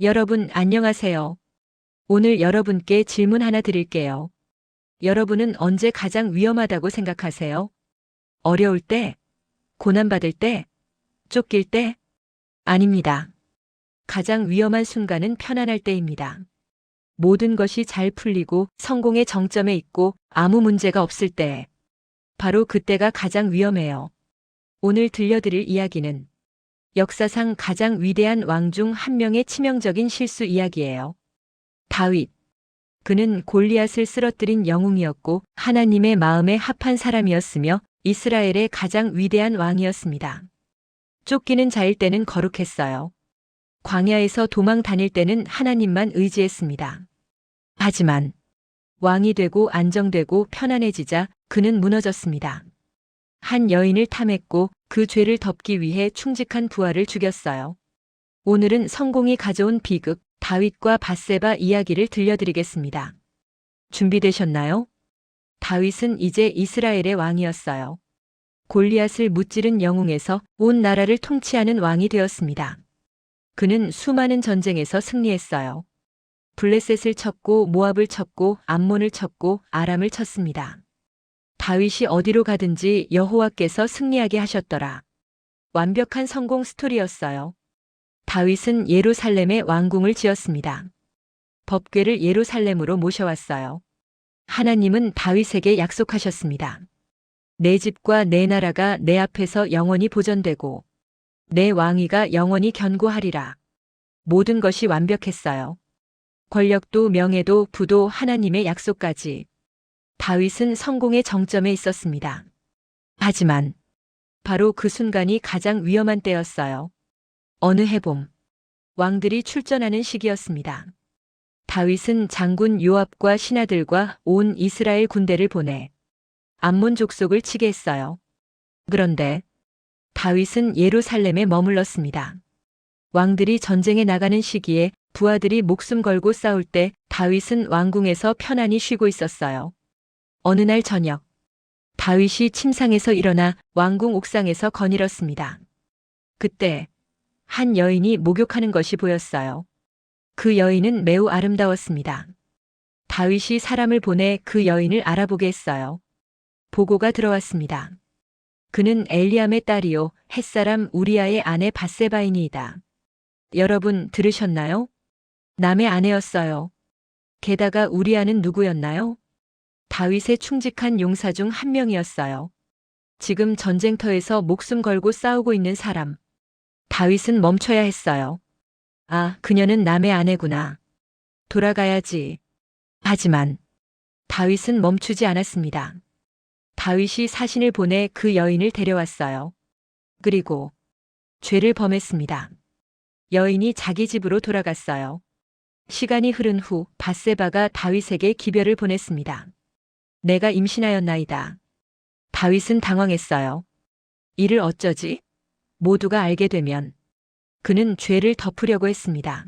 여러분, 안녕하세요. 오늘 여러분께 질문 하나 드릴게요. 여러분은 언제 가장 위험하다고 생각하세요? 어려울 때? 고난받을 때? 쫓길 때? 아닙니다. 가장 위험한 순간은 편안할 때입니다. 모든 것이 잘 풀리고 성공의 정점에 있고 아무 문제가 없을 때. 바로 그때가 가장 위험해요. 오늘 들려드릴 이야기는 역사상 가장 위대한 왕 중 한 명의 치명적인 실수 이야기예요. 다윗. 그는 골리앗을 쓰러뜨린 영웅이었고 하나님의 마음에 합한 사람이었으며 이스라엘의 가장 위대한 왕이었습니다. 쫓기는 자일 때는 거룩했어요. 광야에서 도망 다닐 때는 하나님만 의지했습니다. 하지만 왕이 되고 안정되고 편안해지자 그는 무너졌습니다. 한 여인을 탐했고 그 죄를 덮기 위해 충직한 부하를 죽였어요. 오늘은 성공이 가져온 비극, 다윗과 밧세바 이야기를 들려드리겠습니다. 준비되셨나요? 다윗은 이제 이스라엘의 왕이었어요. 골리앗을 무찌른 영웅에서 온 나라를 통치하는 왕이 되었습니다. 그는 수많은 전쟁에서 승리했어요. 블레셋을 쳤고 모압을 쳤고 암몬을 쳤고 아람을 쳤습니다. 다윗이 어디로 가든지 여호와께서 승리하게 하셨더라. 완벽한 성공 스토리였어요. 다윗은 예루살렘에 왕궁을 지었습니다. 법궤를 예루살렘으로 모셔왔어요. 하나님은 다윗에게 약속하셨습니다. 내 집과 내 나라가 내 앞에서 영원히 보존되고 내 왕위가 영원히 견고하리라. 모든 것이 완벽했어요. 권력도 명예도 부도 하나님의 약속까지. 다윗은 성공의 정점에 있었습니다. 하지만 바로 그 순간이 가장 위험한 때였어요. 어느 해봄, 왕들이 출전하는 시기였습니다. 다윗은 장군 요압과 신하들과 온 이스라엘 군대를 보내 암몬 족속을 치게 했어요. 그런데 다윗은 예루살렘에 머물렀습니다. 왕들이 전쟁에 나가는 시기에 부하들이 목숨 걸고 싸울 때 다윗은 왕궁에서 편안히 쉬고 있었어요. 어느 날 저녁, 다윗이 침상에서 일어나 왕궁 옥상에서 거닐었습니다. 그때 한 여인이 목욕하는 것이 보였어요. 그 여인은 매우 아름다웠습니다. 다윗이 사람을 보내 그 여인을 알아보게 했어요. 보고가 들어왔습니다. 그는 엘리암의 딸이요 햇사람 우리아의 아내 밧세바이니이다. 여러분 들으셨나요? 남의 아내였어요. 게다가 우리아는 누구였나요? 다윗의 충직한 용사 중 한 명이었어요. 지금 전쟁터에서 목숨 걸고 싸우고 있는 사람. 다윗은 멈춰야 했어요. 아, 그녀는 남의 아내구나. 돌아가야지. 하지만 다윗은 멈추지 않았습니다. 다윗이 사신을 보내 그 여인을 데려왔어요. 그리고 죄를 범했습니다. 여인이 자기 집으로 돌아갔어요. 시간이 흐른 후 밧세바가 다윗에게 기별을 보냈습니다. 내가 임신하였나이다. 다윗은 당황했어요. 이를 어쩌지? 모두가 알게 되면 그는 죄를 덮으려고 했습니다.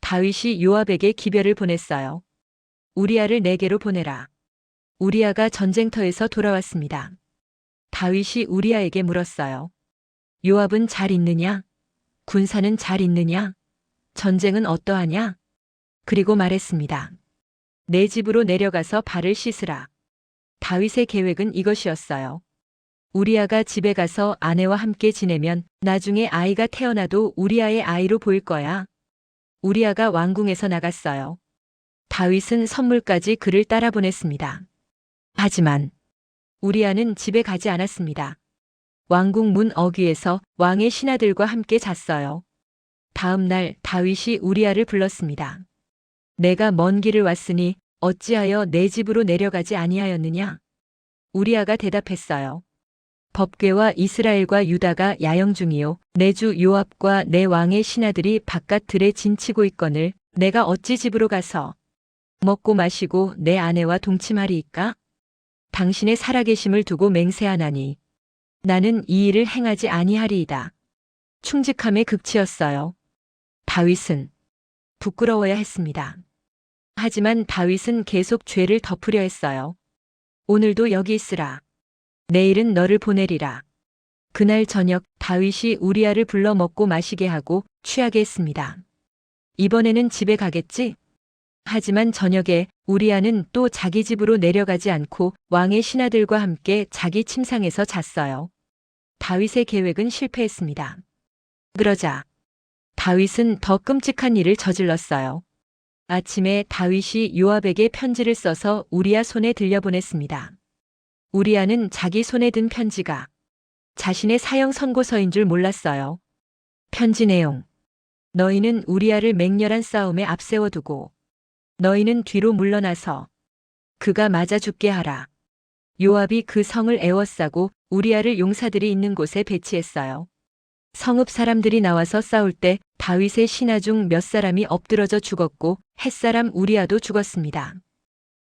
다윗이 요압에게 기별을 보냈어요. 우리아를 내게로 보내라. 우리아가 전쟁터에서 돌아왔습니다. 다윗이 우리아에게 물었어요. 요압은 잘 있느냐? 군사는 잘 있느냐? 전쟁은 어떠하냐? 그리고 말했습니다. 내 집으로 내려가서 발을 씻으라. 다윗의 계획은 이것이었어요. 우리아가 집에 가서 아내와 함께 지내면 나중에 아이가 태어나도 우리아의 아이로 보일 거야. 우리아가 왕궁에서 나갔어요. 다윗은 선물까지 그를 따라 보냈습니다. 하지만 우리아는 집에 가지 않았습니다. 왕궁 문 어귀에서 왕의 신하들과 함께 잤어요. 다음 날 다윗이 우리아를 불렀습니다. 내가 먼 길을 왔으니 어찌하여 내 집으로 내려가지 아니하였느냐? 우리아가 대답했어요. 법궤와 이스라엘과 유다가 야영 중이요 내 주 요압과 내 왕의 신하들이 바깥 들에 진치고 있거늘 내가 어찌 집으로 가서 먹고 마시고 내 아내와 동침하리이까? 당신의 살아계심을 두고 맹세하나니 나는 이 일을 행하지 아니하리이다. 충직함의 극치였어요. 다윗은 부끄러워야 했습니다. 하지만 다윗은 계속 죄를 덮으려 했어요. 오늘도 여기 있으라. 내일은 너를 보내리라. 그날 저녁 다윗이 우리아를 불러 먹고 마시게 하고 취하게 했습니다. 이번에는 집에 가겠지? 하지만 저녁에 우리아는 또 자기 집으로 내려가지 않고 왕의 신하들과 함께 자기 침상에서 잤어요. 다윗의 계획은 실패했습니다. 그러자 다윗은 더 끔찍한 일을 저질렀어요. 아침에 다윗이 요압에게 편지를 써서 우리아 손에 들려보냈습니다. 우리아는 자기 손에 든 편지가 자신의 사형 선고서인 줄 몰랐어요. 편지 내용. 너희는 우리아를 맹렬한 싸움에 앞세워두고 너희는 뒤로 물러나서 그가 맞아 죽게 하라. 요압이 그 성을 에워싸고 우리아를 용사들이 있는 곳에 배치했어요. 성읍 사람들이 나와서 싸울 때 다윗의 신하 중 몇 사람이 엎드러져 죽었고 햇사람 우리아도 죽었습니다.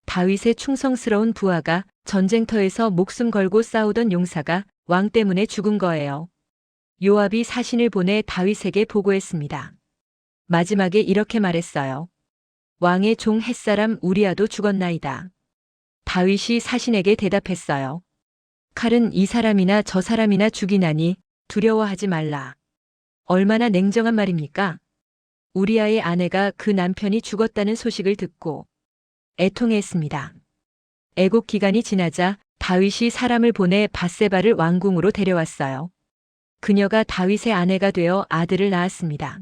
다윗의 충성스러운 부하가 전쟁터에서 목숨 걸고 싸우던 용사가 왕 때문에 죽은 거예요. 요압이 사신을 보내 다윗에게 보고했습니다. 마지막에 이렇게 말했어요. 왕의 종 햇사람 우리아도 죽었나이다. 다윗이 사신에게 대답했어요. 칼은 이 사람이나 저 사람이나 죽이나니 두려워하지 말라. 얼마나 냉정한 말입니까? 우리아의 아내가 그 남편이 죽었다는 소식을 듣고 애통해했습니다. 애국 기간이 지나자 다윗이 사람을 보내 밧세바를 왕궁으로 데려왔어요. 그녀가 다윗의 아내가 되어 아들을 낳았습니다.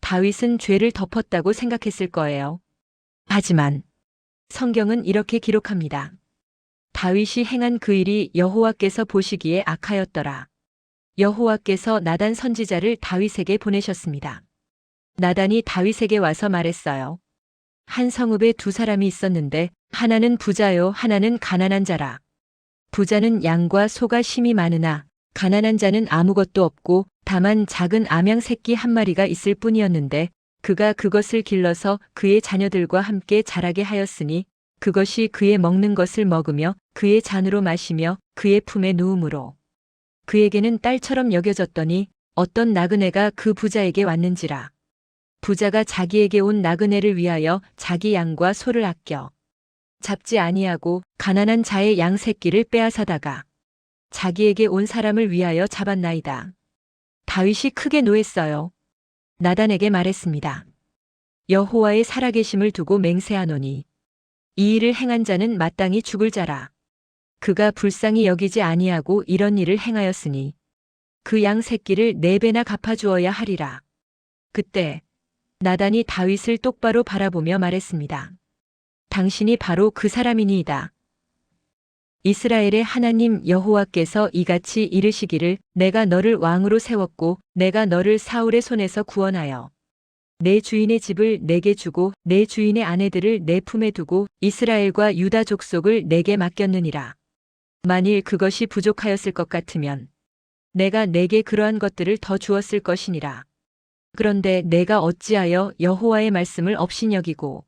다윗은 죄를 덮었다고 생각했을 거예요. 하지만 성경은 이렇게 기록합니다. 다윗이 행한 그 일이 여호와께서 보시기에 악하였더라. 여호와께서 나단 선지자를 다윗에게 보내셨습니다. 나단이 다윗에게 와서 말했어요. 한 성읍에 두 사람이 있었는데 하나는 부자요 하나는 가난한 자라. 부자는 양과 소가 심이 많으나 가난한 자는 아무것도 없고 다만 작은 암양 새끼 한 마리가 있을 뿐이었는데 그가 그것을 길러서 그의 자녀들과 함께 자라게 하였으니 그것이 그의 먹는 것을 먹으며 그의 잔으로 마시며 그의 품에 누움으로 그에게는 딸처럼 여겨졌더니 어떤 나그네가 그 부자에게 왔는지라. 부자가 자기에게 온 나그네를 위하여 자기 양과 소를 아껴 잡지 아니하고 가난한 자의 양 새끼를 빼앗아다가 자기에게 온 사람을 위하여 잡았나이다. 다윗이 크게 노했어요. 나단에게 말했습니다. 여호와의 살아계심을 두고 맹세하노니 이 일을 행한 자는 마땅히 죽을 자라. 그가 불쌍히 여기지 아니하고 이런 일을 행하였으니 그 양 새끼를 4배나 갚아주어야 하리라. 그때 나단이 다윗을 똑바로 바라보며 말했습니다. 당신이 바로 그 사람이니이다. 이스라엘의 하나님 여호와께서 이같이 이르시기를 내가 너를 왕으로 세웠고 내가 너를 사울의 손에서 구원하여 내 주인의 집을 내게 주고 내 주인의 아내들을 내 품에 두고 이스라엘과 유다 족속을 내게 맡겼느니라. 만일 그것이 부족하였을 것 같으면 내가 내게 그러한 것들을 더 주었을 것이니라. 그런데 내가 어찌하여 여호와의 말씀을 업신여기고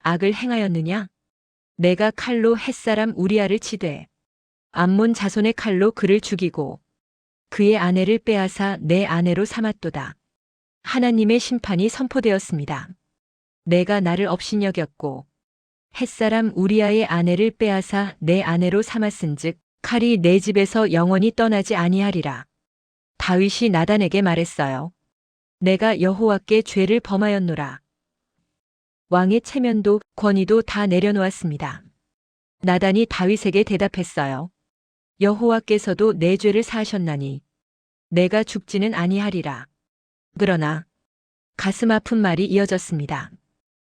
악을 행하였느냐? 내가 칼로 햇사람 우리아를 치되 암몬 자손의 칼로 그를 죽이고 그의 아내를 빼앗아 내 아내로 삼았도다. 하나님의 심판이 선포되었습니다. 내가 나를 업신여겼고 햇사람 우리아의 아내를 빼앗아 내 아내로 삼았은즉 칼이 내 집에서 영원히 떠나지 아니하리라. 다윗이 나단에게 말했어요. 내가 여호와께 죄를 범하였노라. 왕의 체면도 권위도 다 내려놓았습니다. 나단이 다윗에게 대답했어요. 여호와께서도 내 죄를 사하셨나니 내가 죽지는 아니하리라. 그러나 가슴 아픈 말이 이어졌습니다.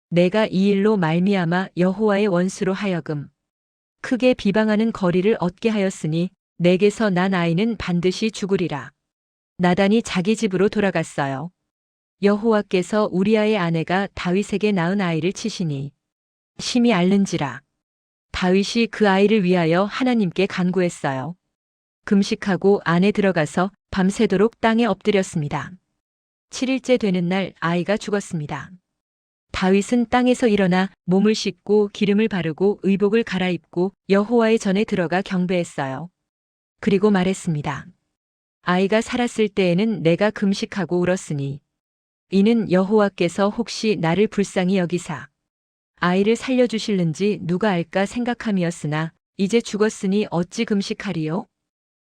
내가 이 일로 말미암아 여호와의 원수로 하여금 크게 비방하는 거리를 얻게 하였으니 내게서 난 아이는 반드시 죽으리라. 나단이 자기 집으로 돌아갔어요. 여호와께서 우리아의 아내가 다윗에게 낳은 아이를 치시니 심히 앓는지라. 다윗이 그 아이를 위하여 하나님께 간구했어요. 금식하고 안에 들어가서 밤새도록 땅에 엎드렸습니다. 7일째 되는 날 아이가 죽었습니다. 다윗은 땅에서 일어나 몸을 씻고 기름을 바르고 의복을 갈아입고 여호와의 전에 들어가 경배했어요. 그리고 말했습니다. 아이가 살았을 때에는 내가 금식하고 울었으니 이는 여호와께서 혹시 나를 불쌍히 여기사 아이를 살려주실는지 누가 알까 생각함이었으나 이제 죽었으니 어찌 금식하리요?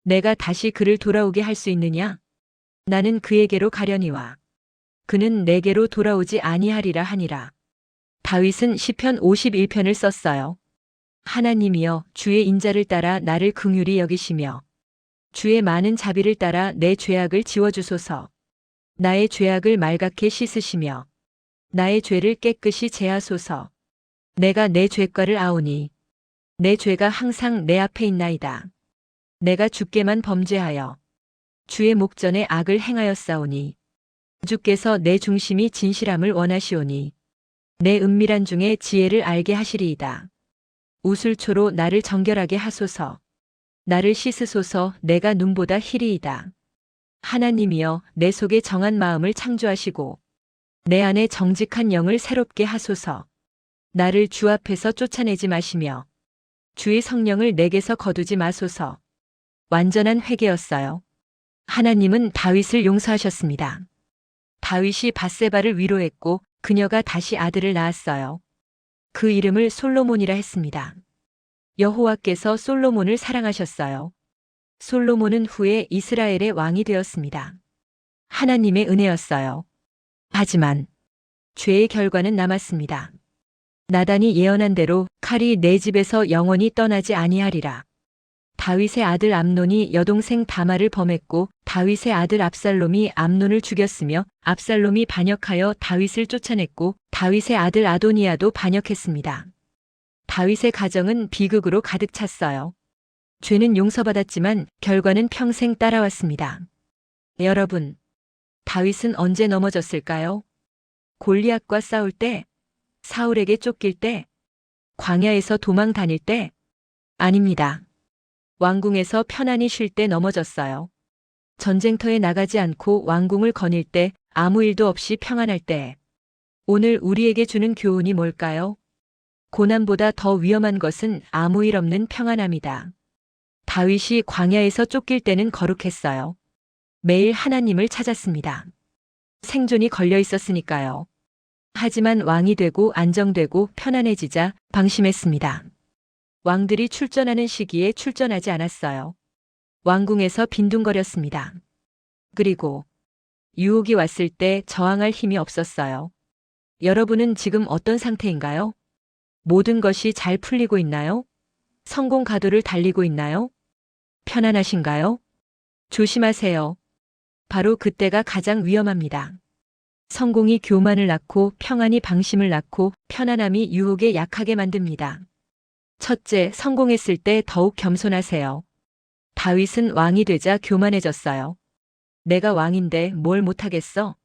내가 다시 그를 돌아오게 할 수 있느냐? 나는 그에게로 가려니와 그는 내게로 돌아오지 아니하리라 하니라. 다윗은 시편 51편을 썼어요. 하나님이여, 주의 인자를 따라 나를 긍휼히 여기시며 주의 많은 자비를 따라 내 죄악을 지워주소서. 나의 죄악을 말갛게 씻으시며 나의 죄를 깨끗이 제하소서. 내가 내 죄과를 아오니 내 죄가 항상 내 앞에 있나이다. 내가 주께만 범죄하여 주의 목전에 악을 행하였사오니 주께서 내 중심이 진실함을 원하시오니 내 은밀한 중에 지혜를 알게 하시리이다. 우슬초로 나를 정결하게 하소서. 나를 씻으소서. 내가 눈보다 희리이다. 하나님이여, 내 속에 정한 마음을 창조하시고 내 안에 정직한 영을 새롭게 하소서. 나를 주 앞에서 쫓아내지 마시며 주의 성령을 내게서 거두지 마소서. 완전한 회개였어요. 하나님은 다윗을 용서하셨습니다. 다윗이 밧세바를 위로했고 그녀가 다시 아들을 낳았어요. 그 이름을 솔로몬이라 했습니다. 여호와께서 솔로몬을 사랑하셨어요. 솔로몬은 후에 이스라엘의 왕이 되었습니다. 하나님의 은혜였어요. 하지만 죄의 결과는 남았습니다. 나단이 예언한 대로 칼이 내 집에서 영원히 떠나지 아니하리라. 다윗의 아들 암논이 여동생 다말을 범했고 다윗의 아들 압살롬이 암논을 죽였으며 압살롬이 반역하여 다윗을 쫓아냈고 다윗의 아들 아도니아도 반역했습니다. 다윗의 가정은 비극으로 가득 찼어요. 죄는 용서받았지만 결과는 평생 따라왔습니다. 여러분, 다윗은 언제 넘어졌을까요? 골리앗과 싸울 때? 사울에게 쫓길 때? 광야에서 도망 다닐 때? 아닙니다. 왕궁에서 편안히 쉴 때 넘어졌어요. 전쟁터에 나가지 않고 왕궁을 거닐 때, 아무 일도 없이 평안할 때. 오늘 우리에게 주는 교훈이 뭘까요? 고난보다 더 위험한 것은 아무 일 없는 평안함이다. 다윗이 광야에서 쫓길 때는 거룩했어요. 매일 하나님을 찾았습니다. 생존이 걸려 있었으니까요. 하지만 왕이 되고 안정되고 편안해지자 방심했습니다. 왕들이 출전하는 시기에 출전하지 않았어요. 왕궁에서 빈둥거렸습니다. 그리고 유혹이 왔을 때 저항할 힘이 없었어요. 여러분은 지금 어떤 상태인가요? 모든 것이 잘 풀리고 있나요? 성공 가도를 달리고 있나요? 편안하신가요? 조심하세요. 바로 그때가 가장 위험합니다. 성공이 교만을 낳고 평안이 방심을 낳고 편안함이 유혹에 약하게 만듭니다. 첫째, 성공했을 때 더욱 겸손하세요. 다윗은 왕이 되자 교만해졌어요. 내가 왕인데 뭘 못하겠어?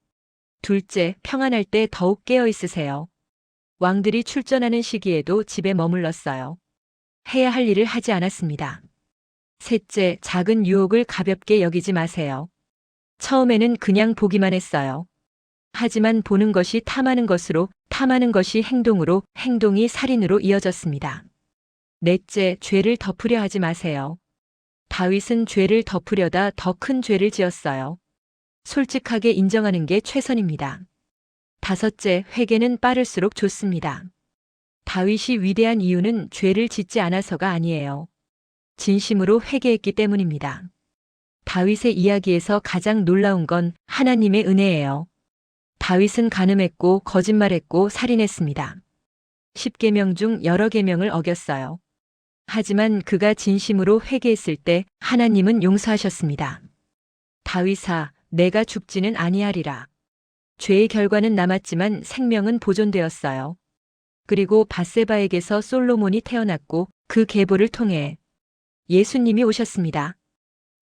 둘째, 평안할 때 더욱 깨어 있으세요. 왕들이 출전하는 시기에도 집에 머물렀어요. 해야 할 일을 하지 않았습니다. 셋째, 작은 유혹을 가볍게 여기지 마세요. 처음에는 그냥 보기만 했어요. 하지만 보는 것이 탐하는 것으로, 탐하는 것이 행동으로, 행동이 살인으로 이어졌습니다. 넷째, 죄를 덮으려 하지 마세요. 다윗은 죄를 덮으려다 더 큰 죄를 지었어요. 솔직하게 인정하는 게 최선입니다. 다섯째, 회개는 빠를수록 좋습니다. 다윗이 위대한 이유는 죄를 짓지 않아서가 아니에요. 진심으로 회개했기 때문입니다. 다윗의 이야기에서 가장 놀라운 건 하나님의 은혜예요. 다윗은 간음했고 거짓말했고 살인했습니다. 10계명 중 여러 계명을 어겼어요. 하지만 그가 진심으로 회개했을 때 하나님은 용서하셨습니다. 다윗아, 내가 죽지는 아니하리라. 죄의 결과는 남았지만 생명은 보존되었어요. 그리고 밧세바에게서 솔로몬이 태어났고 그 계보를 통해 예수님이 오셨습니다.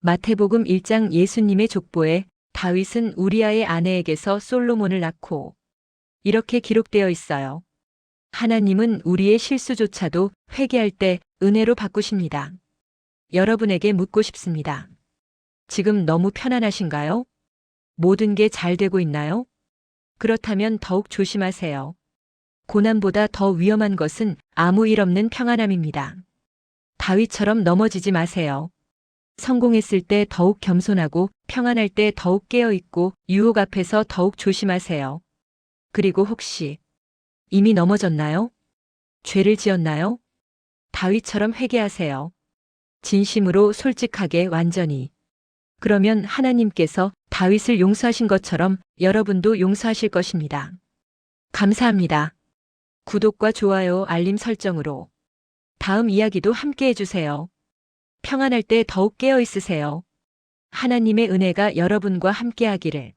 마태복음 1장 예수님의 족보에 다윗은 우리아의 아내에게서 솔로몬을 낳고 이렇게 기록되어 있어요. 하나님은 우리의 실수조차도 회개할 때 은혜로 바꾸십니다. 여러분에게 묻고 싶습니다. 지금 너무 편안하신가요? 모든 게 잘 되고 있나요? 그렇다면 더욱 조심하세요. 고난보다 더 위험한 것은 아무 일 없는 평안함입니다. 다윗처럼 넘어지지 마세요. 성공했을 때 더욱 겸손하고 평안할 때 더욱 깨어있고 유혹 앞에서 더욱 조심하세요. 그리고 혹시 이미 넘어졌나요? 죄를 지었나요? 다윗처럼 회개하세요. 진심으로 솔직하게 완전히. 그러면 하나님께서 다윗을 용서하신 것처럼 여러분도 용서하실 것입니다. 감사합니다. 구독과 좋아요, 알림 설정으로 다음 이야기도 함께 해주세요. 평안할 때 더욱 깨어 있으세요. 하나님의 은혜가 여러분과 함께 하기를.